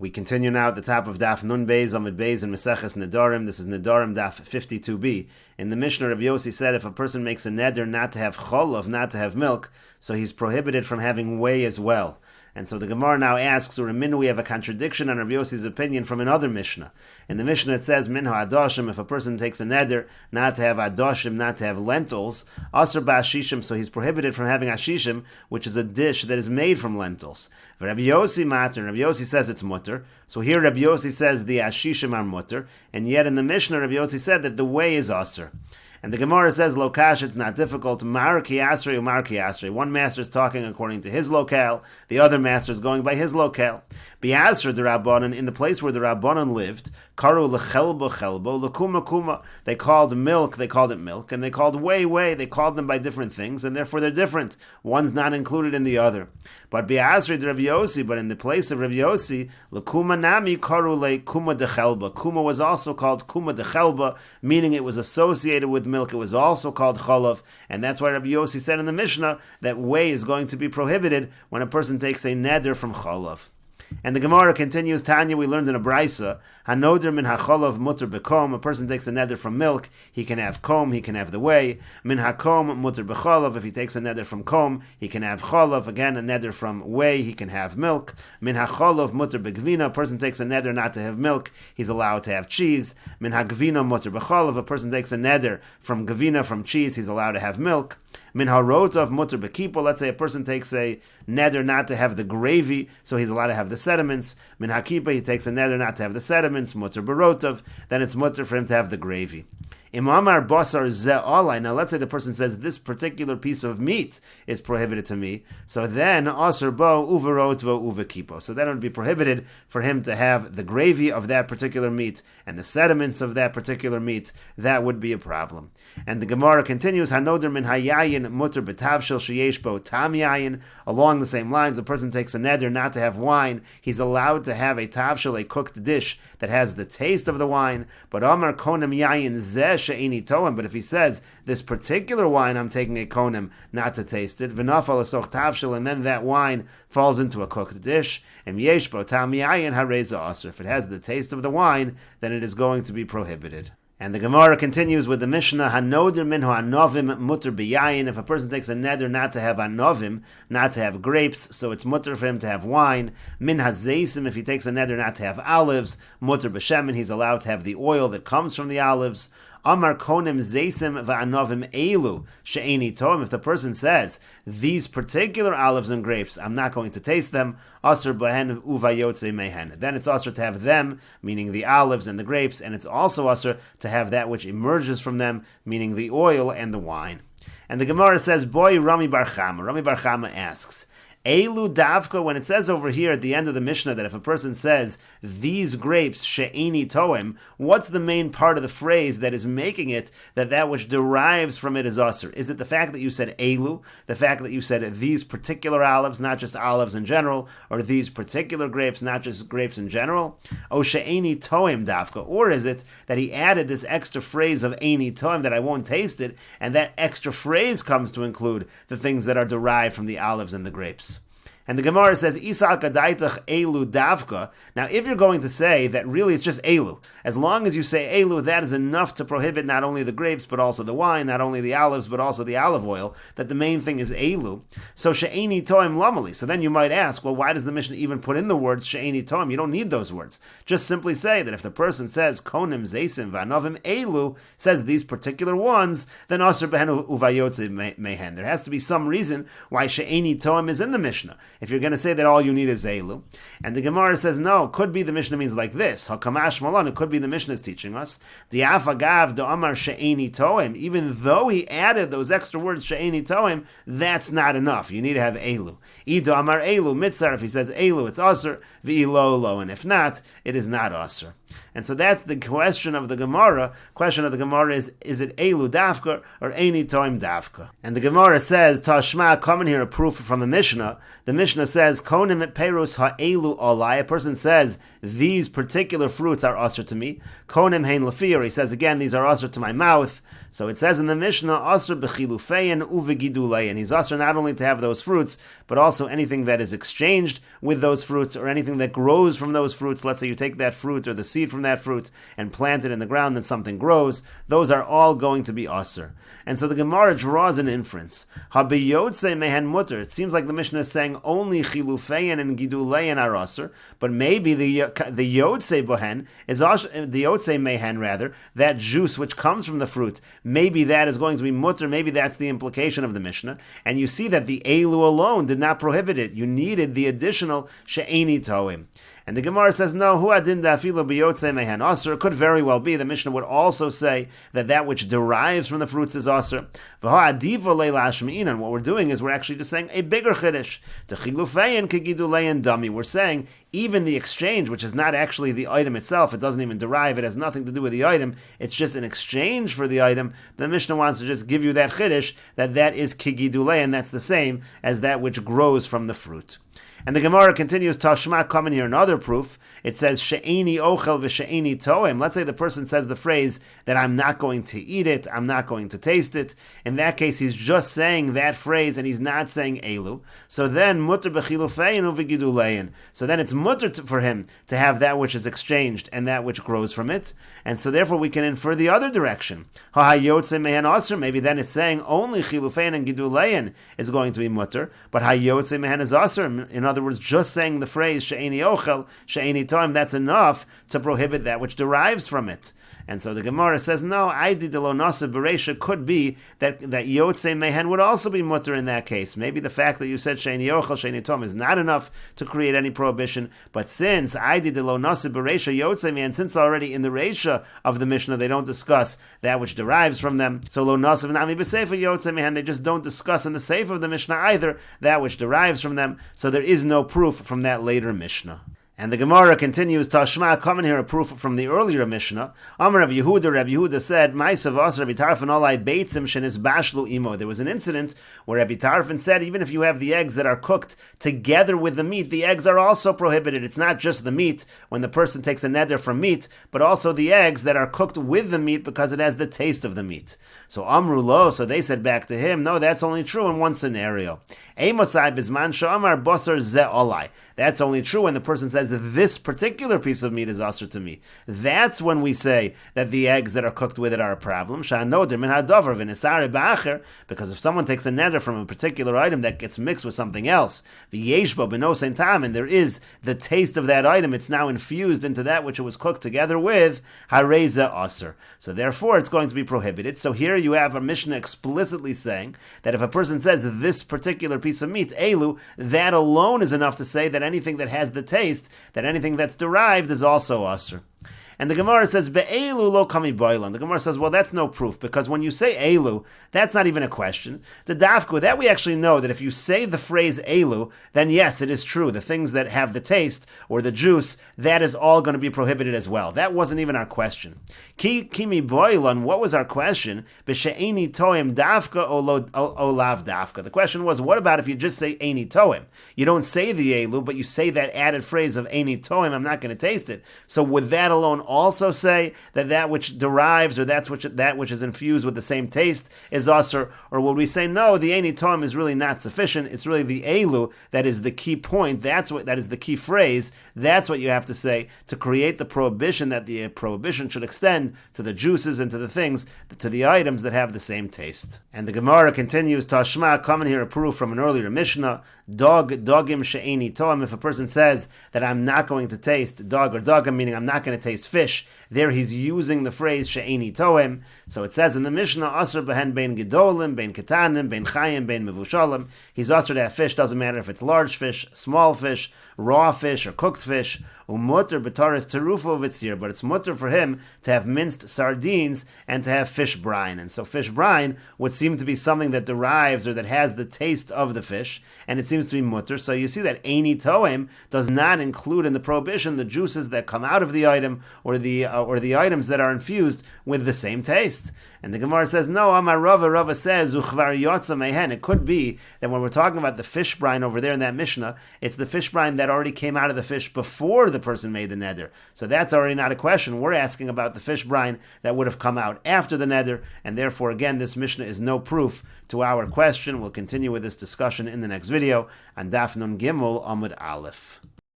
We continue now at the top of Daf Nun Beis Amid Beis in Meseches Nedarim. This is Nedarim Daf 52b. In the Mishnah, Rabbi Yossi said if a person makes a neder not to have cholov, not to have milk, so he's prohibited from having whey as well. And so the Gemara now asks, or in we have a contradiction on Rabbi Yossi's opinion from another Mishnah. In the Mishnah it says, Minha adoshim, if a person takes a neder not to have adoshim, not to have lentils, asr ba'ashishim, so he's prohibited from having ashishim, which is a dish that is made from lentils. Rabbi Yossi matter, Rabbi Yossi says it's mutter. So here Rabbi Yossi says the ashishim are mutter, and yet in the Mishnah Rabbi Yossi said that the whey is asr. And the Gemara says, Lokash, it's not difficult. Mar ki asri or mar ki asri. One master is talking according to his locale, the other master is going by his locale. Bi'asr the Rabbanan, in the place where the Rabbanan lived, karu lechelbo chelbo, lekuma kuma. They called milk, they called it milk, and they called whey, they called them by different things, and therefore they're different. One's not included in the other. But bi'asri the Rabbi Yossi, but in the place of Rabbi Yossi, lekuma nami karu le kuma de chelba. Kuma was also called kuma de chelba, meaning it was associated with milk. It was also called cholov, and that's why Rabbi Yossi said in the Mishnah that whey is going to be prohibited when a person takes a neder from cholov. And the Gemara continues, Tanya, we learned in a Braisa, Hanoder min hacholov mutter bekom, a person takes a neder from milk, he can have kom, he can have the whey. Min hakom mutter becholov, if he takes a neder from kom, he can have cholov, again a neder from whey, he can have milk. Min hacholov mutter begvina, a person takes a neder not to have milk, he's allowed to have cheese. Min hagvina mutter becholov, a person takes a neder from gavina, from cheese, he's allowed to have milk. Min harotov mutter bekipo, let's say a person takes a neder not to have the gravy, so he's allowed to have the sediments. Min hakipa, he takes a neder not to have the sediments, mutter barotov, then it's mutter for him to have the gravy. Imamar basar ze'alai, now let's say the person says this particular piece of meat is prohibited to me, so then asar bo uvarotvo uvakipo, so then it would be prohibited for him to have the gravy of that particular meat and the sediments of that particular meat. That would be a problem. And the Gemara continues, hanoder min hayayin mutter betavshel sheyesh bo tam yayin, along the same lines, the person takes a neder not to have wine, he's allowed to have a tavshel, a cooked dish that has the taste of the wine, but amar konem yayin zeh she'eni toem, but if he says, this particular wine I'm taking a konem not to taste it, v'nafal asoch tavshel, and then that wine falls into a cooked dish, and yesh bo tam yayin hareza aser, if it has the taste of the wine, then it is going to be prohibited. And the Gemara continues with the Mishnah, Hanoder minhu anovim mutter biyayin, if a person takes a neder not to have anovim, not to have grapes, so it's mutter for him to have wine. Min hazeisim, if he takes a neder not to have olives, mutter b'shemen, he's allowed to have the oil that comes from the olives. Amar konim zeisim va'anovim elu she'eni toim, if the person says, these particular olives and grapes, I'm not going to taste them, asr behen uvayotze mehen, then it's asr to have them, meaning the olives and the grapes, and it's also asr to have that which emerges from them, meaning the oil and the wine. And the Gemara says, boy Rami Bar Chama. Rami Bar Chama asks, Elu davka, when it says over here at the end of the Mishnah that if a person says, these grapes, she'eni toem, what's the main part of the phrase that is making it that which derives from it is usr? Is it the fact that you said elu, the fact that you said these particular olives, not just olives in general, or these particular grapes, not just grapes in general? O she'eni toem davka, or is it that he added this extra phrase of eni toem, that I won't taste it, and that extra phrase comes to include the things that are derived from the olives and the grapes? And the Gemara says, Isa'al kadaitach elu davka. Now, if you're going to say that really it's just elu, as long as you say elu, that is enough to prohibit not only the grapes, but also the wine, not only the olives, but also the olive oil, that the main thing is elu. So, she'eni toim lamali. So then you might ask, well, why does the Mishnah even put in the words she'eni toim? You don't need those words. Just simply say that if the person says, konim zeisim va'anovim elu, says these particular ones, then asr behen uvayotze mehen. There has to be some reason why she'eni toim is in the Mishnah, if you're going to say that all you need is elu. And the Gemara says, no, could be the Mishnah means like this. Hakamash malon, it could be the Mishnah is teaching us. Di'af agav do'amar she'eni toim, even though he added those extra words she'eni toim, that's not enough. You need to have elu. Ido amar elu mitzar, if he says elu, it's asr, v'ilo lo, and if not, it is not asr. And so that's the question of the Gemara. Question of the Gemara is it elu dafka or eni toim dafka? And the Gemara says, Tashma, come in here a proof from the Mishnah. The Mishnah Mishnah says, Konim et perus ha'elu olai. A person says, these particular fruits are usher to me. Konim hein lafir. He says again, these are usher to my mouth. So it says in the Mishnah, usher b'chilufein uvegidulein. He's usher not only to have those fruits, but also anything that is exchanged with those fruits, or anything that grows from those fruits. Let's say you take that fruit or the seed from that fruit and plant it in the ground and something grows. Those are all going to be usher. And so the Gemara draws an inference. Habiyotze mehen mutter. It seems like the Mishnah is saying only chilufein and gidulein are usher, but maybe the yotze bohen is usher, the yotze mehen rather, that juice which comes from the fruit, maybe that is going to be mutter. Maybe that's the implication of the Mishnah. And you see that the elu alone did not prohibit it. You needed the additional she'eni toim. And the Gemara says, no, hu adin da'afilo biyotze mehen aser. It could very well be. The Mishnah would also say that which derives from the fruits is aser. V'ha adiva leila ashmi'inan. What we're doing is we're actually just saying a bigger chiddush. T'chilufein kegidulein dami. We're saying even the exchange, which is not actually the item itself, it doesn't even derive, it has nothing to do with the item, it's just an exchange for the item. The Mishnah wants to just give you that chiddush, that is kegidulein, that's the same as that which grows from the fruit. And the Gemara continues, Tashma, coming here another proof. It says, She'eni ochel v'she'eni toem. Let's say the person says the phrase that I'm not going to eat it, I'm not going to taste it. In that case, he's just saying that phrase and he's not saying elu. So then, mutter b'chilufein u'v'gidulein. So then it's mutter for him to have that which is exchanged and that which grows from it. And so therefore we can infer the other direction. Ha'ayotze mehen aser. Maybe then it's saying only chilufein and gidulein is going to be mutter, but ha'ayotze mehen is aser. In other words, just saying the phrase she'eni ochel, she'eni toim, that's enough to prohibit that which derives from it. And so the Gemara says, no, Aidi de lo nasa bereisha could be that yotze mehen would also be mutter in that case. Maybe the fact that you said she'eni ochel, she'eni toim is not enough to create any prohibition, but since Aidi de lo nasa bereisha yotze mehen, since already in the reisha of the Mishnah they don't discuss that which derives from them, so lo nasa v'nami b'seifa yotze mehen, they just don't discuss in the seifa of the Mishnah either that which derives from them, so there is no proof from that later Mishnah. And the Gemara continues, Tashma, coming here a proof from the earlier Mishnah. Amar Rabbi Yehuda said, Ma'asav Asar Rabbi Tarfon alai beitzim shenis bashlu imo. There was an incident where Rabbi Tarfon said, even if you have the eggs that are cooked together with the meat, the eggs are also prohibited. It's not just the meat when the person takes a neder from meat, but also the eggs that are cooked with the meat because it has the taste of the meat. So Amru lo, so they said back to him, no, that's only true in one scenario. Eimosai bizman sha'amar basar ze olai. That's only true when the person says that this particular piece of meat is asr to me. That's when we say that the eggs that are cooked with it are a problem. Because if someone takes a neder from a particular item that gets mixed with something else, and there is the taste of that item, it's now infused into that which it was cooked together with, hareza asr. So therefore it's going to be prohibited. So here you have a Mishnah explicitly saying that if a person says this particular piece of meat, elu, that alone is enough to say that anything that has the taste, that anything that's derived is also asr. And the Gemara says, Be'elu lo kami boilan. The Gemara says, well, that's no proof, because when you say elu, that's not even a question. The dafku, that we actually know that if you say the phrase elu, then yes, it is true. The things that have the taste or the juice, that is all going to be prohibited as well. That wasn't even our question. Kimi boilan, what was our question? B'she'eni toim dafka o lav dafka. The question was, what about if you just say eni toim? You don't say the elu, but you say that added phrase of eni toim, I'm not going to taste it. So would that alone also say that which derives or that which is infused with the same taste is asr, or would we say no, the eni toim is really not sufficient, it's really the elu that is the key point, that is the key phrase, that's what you have to say to create the prohibition, that the prohibition should extend to the juices and to the things, to the items that have the same taste. And the Gemara continues, Tashma, coming here a proof from an earlier Mishnah, dogim she'eni toim, if a person says that I'm not going to taste dog or dogim, meaning I'm not going to taste fish, there he's using the phrase she'eni toim. So it says in the Mishnah, asr behen bein gedolim, bein ketanim, bein chayim, bein mevushalim. He's asr to have fish, doesn't matter if it's large fish, small fish, raw fish, or cooked fish. Umutter b'taras terufa v'tzir, but it's mutter for him to have minced sardines and to have fish brine. And so fish brine would seem to be something that derives or that has the taste of the fish, and it seems to be mutter. So you see that Eini Toim does not include in the prohibition the juices that come out of the item or the items that are infused with the same taste. And the Gemara says, no, Amar Rava says, Uchvar Yotza Mehen. It could be that when we're talking about the fish brine over there in that Mishnah, it's the fish brine that already came out of the fish before the person made the neder. So that's already not a question. We're asking about the fish brine that would have come out after the neder, and therefore, again, this Mishnah is no proof to our question. We'll continue with this discussion in the next video on Daf Nun Gimel Amud Aleph.